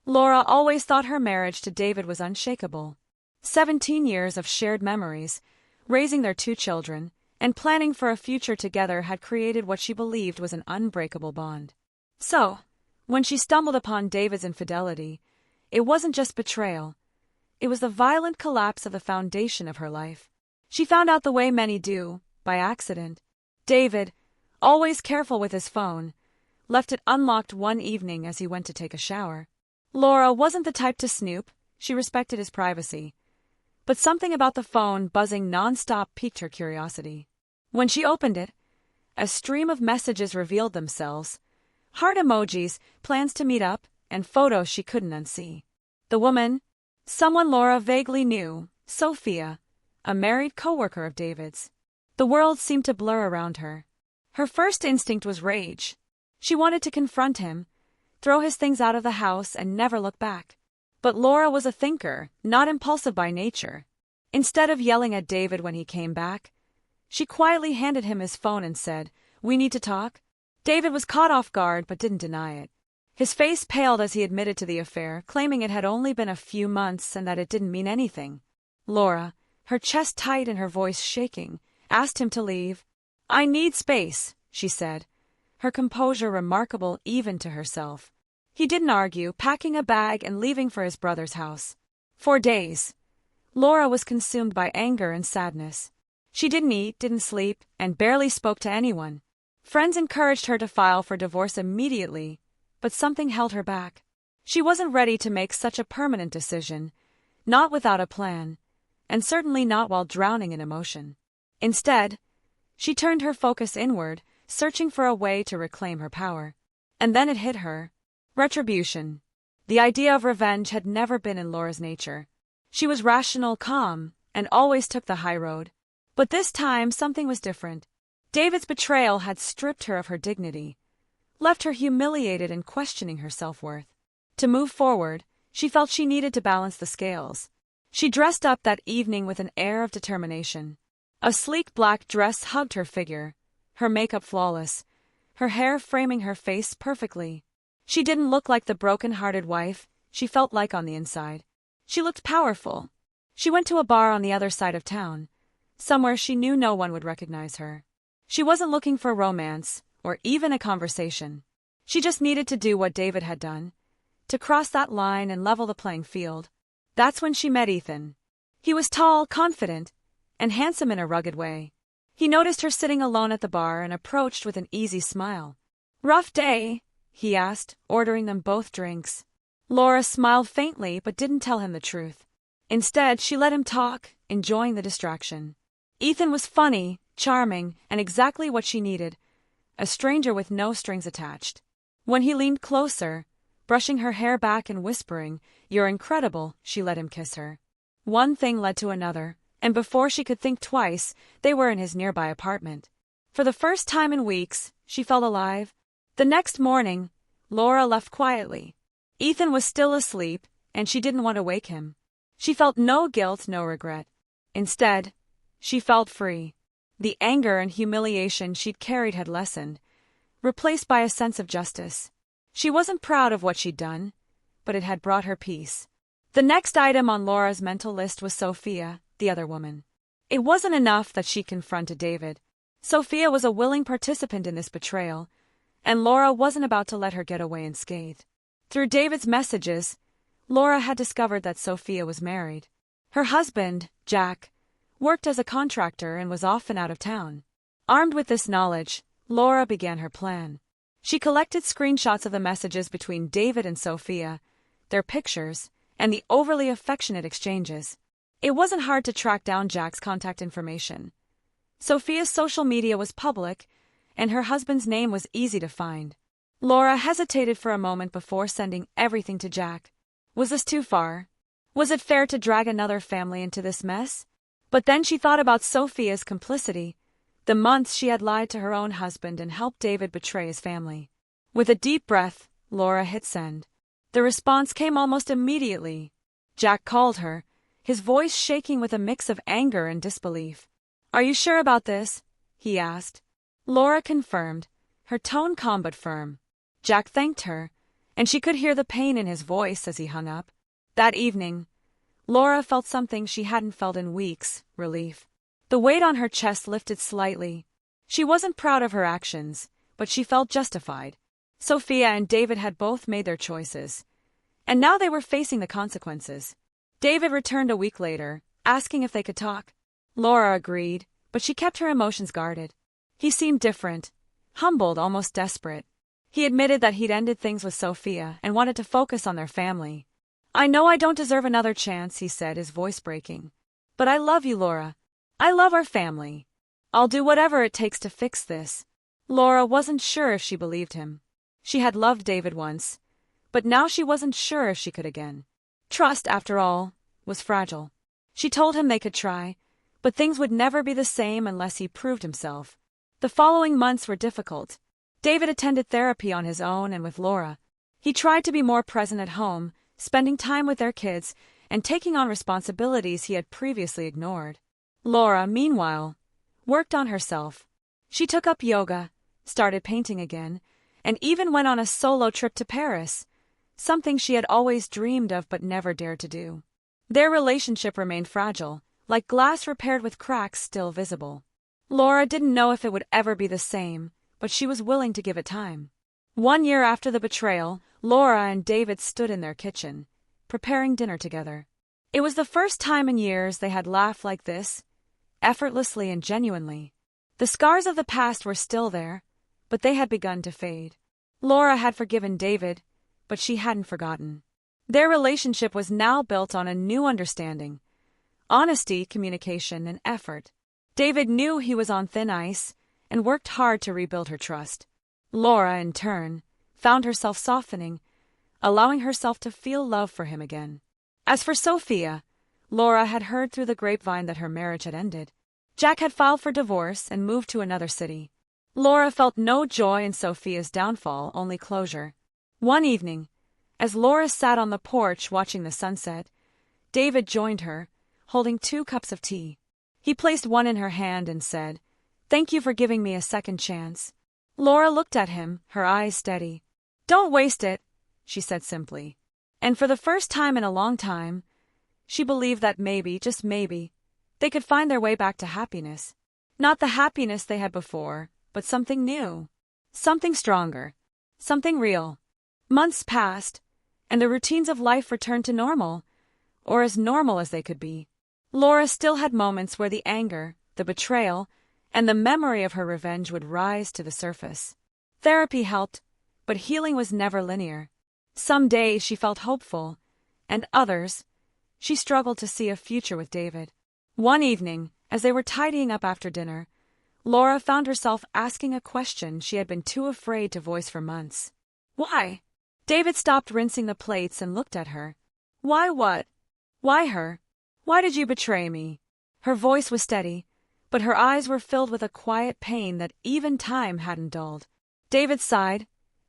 Laura always thought her marriage to David was unshakable. 17 years of shared memories, raising their 2 children, and planning for a future together had created what she believed was an unbreakable bond. So, when she stumbled upon David's infidelity, it wasn't just betrayal. It was the violent collapse of the foundation of her life. She found out the way many do, by accident. David, always careful with his phone, left it unlocked one evening as he went to take a shower. Laura wasn't the type to snoop, she respected his privacy. But something about the phone buzzing non-stop piqued her curiosity. When she opened it, a stream of messages revealed themselves. Heart emojis, plans to meet up, and photos she couldn't unsee. The woman, someone Laura vaguely knew, Sophia, a married co-worker of David's. The world seemed to blur around her. Her first instinct was rage. She wanted to confront him, throw his things out of the house, and never look back. But Laura was a thinker, not impulsive by nature. Instead of yelling at David when he came back, she quietly handed him his phone and said, "We need to talk?" David was caught off guard but didn't deny it. His face paled as he admitted to the affair, claiming it had only been a few months and that it didn't mean anything. Laura, her chest tight and her voice shaking, asked him to leave. "I need space," she said, her composure remarkable even to herself. He didn't argue, packing a bag and leaving for his brother's house. For days, Laura was consumed by anger and sadness. She didn't eat, didn't sleep, and barely spoke to anyone. Friends encouraged her to file for divorce immediately, but something held her back. She wasn't ready to make such a permanent decision, not without a plan, and certainly not while drowning in emotion. Instead, she turned her focus inward, searching for a way to reclaim her power. And then it hit her. Retribution. The idea of revenge had never been in Laura's nature. She was rational, calm, and always took the high road. But this time something was different. David's betrayal had stripped her of her dignity, left her humiliated and questioning her self-worth. To move forward, she felt she needed to balance the scales. She dressed up that evening with an air of determination. A sleek black dress hugged her figure, her makeup flawless, her hair framing her face perfectly. She didn't look like the broken-hearted wife she felt like on the inside. She looked powerful. She went to a bar on the other side of town, somewhere she knew no one would recognize her. She wasn't looking for romance, or even a conversation. She just needed to do what David had done, to cross that line and level the playing field. That's when she met Ethan. He was tall, confident, and handsome in a rugged way. He noticed her sitting alone at the bar and approached with an easy smile. "Rough day?" he asked, ordering them both drinks. Laura smiled faintly but didn't tell him the truth. Instead, she let him talk, enjoying the distraction. Ethan was funny, charming, and exactly what she needed, a stranger with no strings attached. When he leaned closer, brushing her hair back and whispering, "You're incredible," she let him kiss her. One thing led to another, and before she could think twice, they were in his nearby apartment. For the first time in weeks, she felt alive. The next morning, Laura left quietly. Ethan was still asleep, and she didn't want to wake him. She felt no guilt, no regret. Instead, she felt free. The anger and humiliation she'd carried had lessened, replaced by a sense of justice. She wasn't proud of what she'd done, but it had brought her peace. The next item on Laura's mental list was Sophia, the other woman. It wasn't enough that she confronted David. Sophia was a willing participant in this betrayal, and Laura wasn't about to let her get away unscathed. Through David's messages, Laura had discovered that Sophia was married. Her husband, Jack, worked as a contractor and was often out of town. Armed with this knowledge, Laura began her plan. She collected screenshots of the messages between David and Sophia, their pictures, and the overly affectionate exchanges. It wasn't hard to track down Jack's contact information. Sophia's social media was public, and her husband's name was easy to find. Laura hesitated for a moment before sending everything to Jack. Was this too far? Was it fair to drag another family into this mess? But then she thought about Sophia's complicity, the months she had lied to her own husband and helped David betray his family. With a deep breath, Laura hit send. The response came almost immediately. Jack called her, his voice shaking with a mix of anger and disbelief. "Are you sure about this?" he asked. Laura confirmed, her tone calm but firm. Jack thanked her, and she could hear the pain in his voice as he hung up. That evening, Laura felt something she hadn't felt in weeks: relief. The weight on her chest lifted slightly. She wasn't proud of her actions, but she felt justified. Sophia and David had both made their choices, and now they were facing the consequences. David returned a week later, asking if they could talk. Laura agreed, but she kept her emotions guarded. He seemed different, humbled, almost desperate. He admitted that he'd ended things with Sophia and wanted to focus on their family. "I know I don't deserve another chance," he said, his voice breaking. "But I love you, Laura. I love our family. I'll do whatever it takes to fix this." Laura wasn't sure if she believed him. She had loved David once, but now she wasn't sure if she could again. Trust, after all, was fragile. She told him they could try, but things would never be the same unless he proved himself. The following months were difficult. David attended therapy on his own and with Laura. He tried to be more present at home, spending time with their kids and taking on responsibilities he had previously ignored. Laura, meanwhile, worked on herself. She took up yoga, started painting again, and even went on a solo trip to Paris, something she had always dreamed of but never dared to do. Their relationship remained fragile, like glass repaired with cracks still visible. Laura didn't know if it would ever be the same, but she was willing to give it time. 1 year after the betrayal, Laura and David stood in their kitchen, preparing dinner together. It was the first time in years they had laughed like this, effortlessly and genuinely. The scars of the past were still there, but they had begun to fade. Laura had forgiven David, but she hadn't forgotten. Their relationship was now built on a new understanding: honesty, communication, and effort. David knew he was on thin ice and worked hard to rebuild her trust. Laura, in turn, found herself softening, allowing herself to feel love for him again. As for Sophia, Laura had heard through the grapevine that her marriage had ended. Jack had filed for divorce and moved to another city. Laura felt no joy in Sophia's downfall, only closure. One evening, as Laura sat on the porch watching the sunset, David joined her, holding 2 cups of tea. He placed one in her hand and said, "Thank you for giving me a second chance." Laura looked at him, her eyes steady. "Don't waste it," she said simply. And for the first time in a long time, she believed that maybe, just maybe, they could find their way back to happiness. Not the happiness they had before, but something new, something stronger, something real. Months passed, and the routines of life returned to normal, or as normal as they could be. Laura still had moments where the anger, the betrayal, and the memory of her revenge would rise to the surface. Therapy helped, but healing was never linear. Some days she felt hopeful, and others, she struggled to see a future with David. One evening, as they were tidying up after dinner, Laura found herself asking a question she had been too afraid to voice for months. "Why?" David stopped rinsing the plates and looked at her. "Why what? Why her? Why did you betray me?" Her voice was steady, but her eyes were filled with a quiet pain that even time hadn't dulled. David sighed,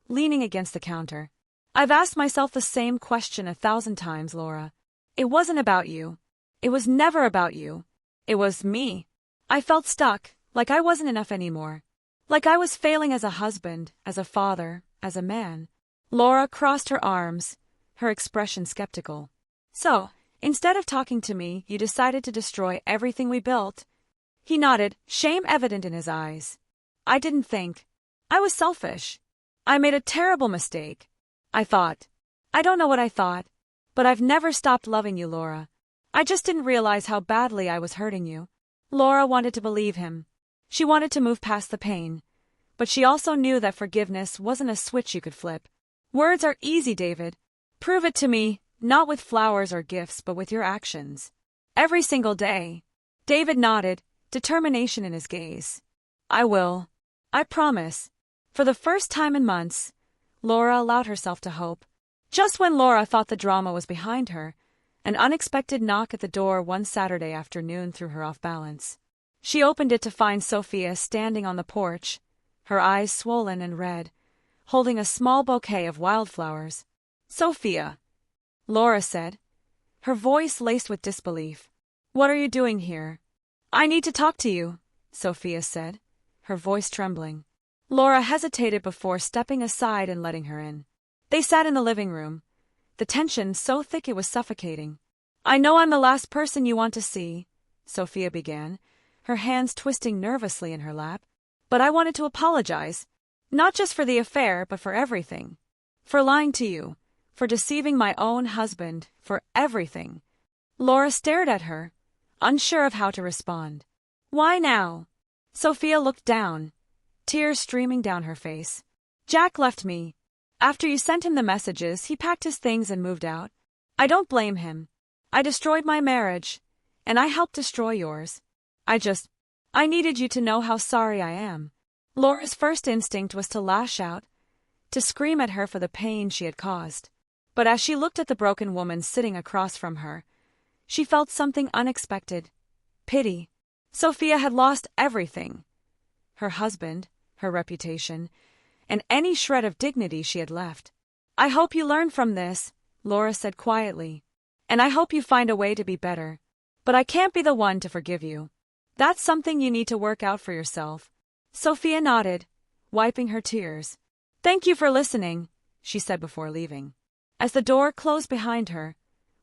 leaning against the counter. "I've asked myself the same question 1,000 times, Laura. It wasn't about you. It was never about you. It was me. I felt stuck, like I wasn't enough anymore. Like I was failing as a husband, as a father, as a man." Laura crossed her arms, her expression skeptical. "So, instead of talking to me, you decided to destroy everything we built?" He nodded, shame evident in his eyes. "I didn't think. I was selfish. I made a terrible mistake. I don't know what I thought, but I've never stopped loving you, Laura. I just didn't realize how badly I was hurting you." Laura wanted to believe him. She wanted to move past the pain, but she also knew that forgiveness wasn't a switch you could flip. "Words are easy, David. Prove it to me, not with flowers or gifts, but with your actions. Every single day." David nodded, determination in his gaze. "I will. I promise." For the first time in months, Laura allowed herself to hope. Just when Laura thought the drama was behind her, an unexpected knock at the door one Saturday afternoon threw her off balance. She opened it to find Sophia standing on the porch, her eyes swollen and red, holding a small bouquet of wildflowers. "Sophia," Laura said, her voice laced with disbelief. "What are you doing here?" "I need to talk to you," Sophia said, her voice trembling. Laura hesitated before stepping aside and letting her in. They sat in the living room, the tension so thick it was suffocating. "I know I'm the last person you want to see," Sophia began, her hands twisting nervously in her lap. "But I wanted to apologize. Not just for the affair, but for everything. For lying to you, for deceiving my own husband, for everything." Laura stared at her, unsure of how to respond. "Why now?" Sophia looked down, tears streaming down her face. "Jack left me. After you sent him the messages, he packed his things and moved out. I don't blame him. I destroyed my marriage, and I helped destroy yours. I needed you to know how sorry I am." Laura's first instinct was to lash out, to scream at her for the pain she had caused. But as she looked at the broken woman sitting across from her, she felt something unexpected: pity. Sophia had lost everything: her husband, her reputation, and any shred of dignity she had left. "I hope you learn from this," Laura said quietly. "And I hope you find a way to be better. But I can't be the one to forgive you. That's something you need to work out for yourself." Sophia nodded, wiping her tears. "Thank you for listening," she said before leaving. As the door closed behind her,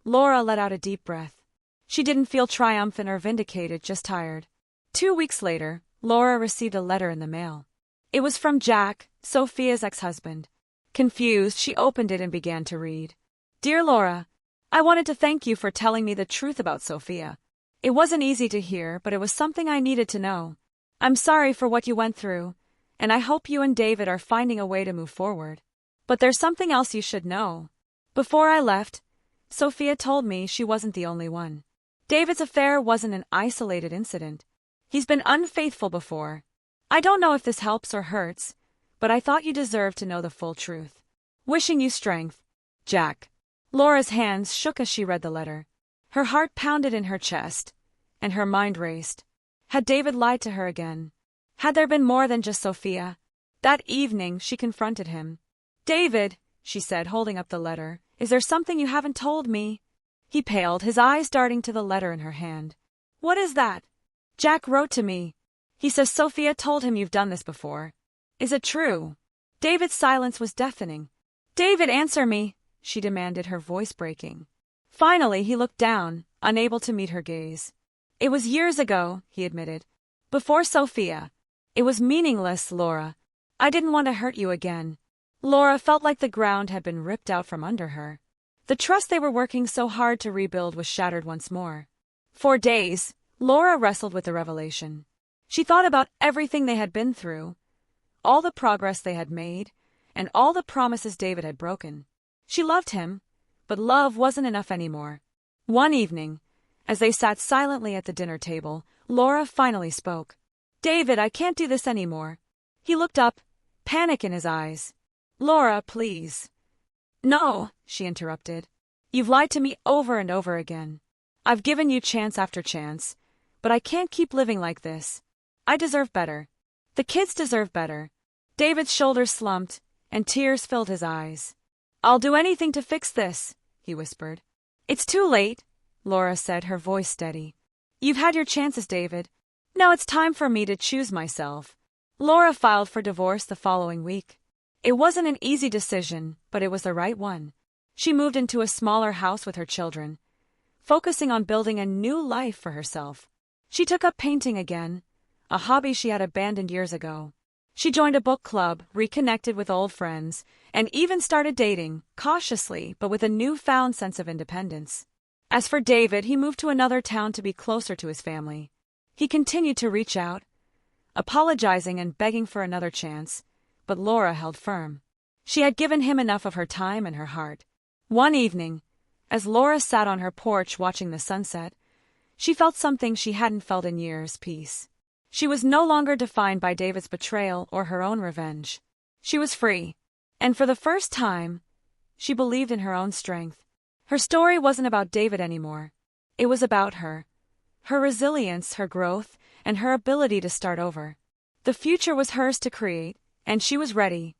Laura let out a deep breath. She didn't feel triumphant or vindicated, just tired. 2 weeks later, Laura received a letter in the mail. It was from Jack, Sophia's ex-husband. Confused, she opened it and began to read. "Dear Laura, I wanted to thank you for telling me the truth about Sophia. It wasn't easy to hear, but it was something I needed to know. I'm sorry for what you went through, and I hope you and David are finding a way to move forward. But there's something else you should know. Before I left, Sophia told me she wasn't the only one. David's affair wasn't an isolated incident. He's been unfaithful before. I don't know if this helps or hurts, but I thought you deserved to know the full truth. Wishing you strength, Jack." Laura's hands shook as she read the letter. Her heart pounded in her chest, and her mind raced. Had David lied to her again? Had there been more than just Sophia? That evening, she confronted him. "David," she said, holding up the letter, "is there something you haven't told me?" He paled, his eyes darting to the letter in her hand. "What is that?" "Jack wrote to me. He says Sophia told him you've done this before. Is it true?" David's silence was deafening. "David, answer me," she demanded, her voice breaking. Finally, he looked down, unable to meet her gaze. "It was years ago," he admitted. "Before Sophia. It was meaningless, Laura. I didn't want to hurt you again." Laura felt like the ground had been ripped out from under her. The trust they were working so hard to rebuild was shattered once more. For days, Laura wrestled with the revelation. She thought about everything they had been through, all the progress they had made, and all the promises David had broken. She loved him, but love wasn't enough anymore. One evening, as they sat silently at the dinner table, Laura finally spoke. "David, I can't do this anymore." He looked up, panic in his eyes. "Laura, please." "No," she interrupted. "You've lied to me over and over again. I've given you chance after chance, but I can't keep living like this. I deserve better. The kids deserve better." David's shoulders slumped, and tears filled his eyes. "I'll do anything to fix this," he whispered. "It's too late," Laura said, her voice steady. "You've had your chances, David. Now it's time for me to choose myself." Laura filed for divorce the following week. It wasn't an easy decision, but it was the right one. She moved into a smaller house with her children, focusing on building a new life for herself. She took up painting again, a hobby she had abandoned years ago. She joined a book club, reconnected with old friends, and even started dating, cautiously but with a newfound sense of independence. As for David, he moved to another town to be closer to his family. He continued to reach out, apologizing and begging for another chance, but Laura held firm. She had given him enough of her time and her heart. One evening, as Laura sat on her porch watching the sunset, she felt something she hadn't felt in years: peace. She was no longer defined by David's betrayal or her own revenge. She was free, and for the first time, she believed in her own strength. Her story wasn't about David anymore. It was about her resilience, her growth, and her ability to start over. The future was hers to create, and she was ready.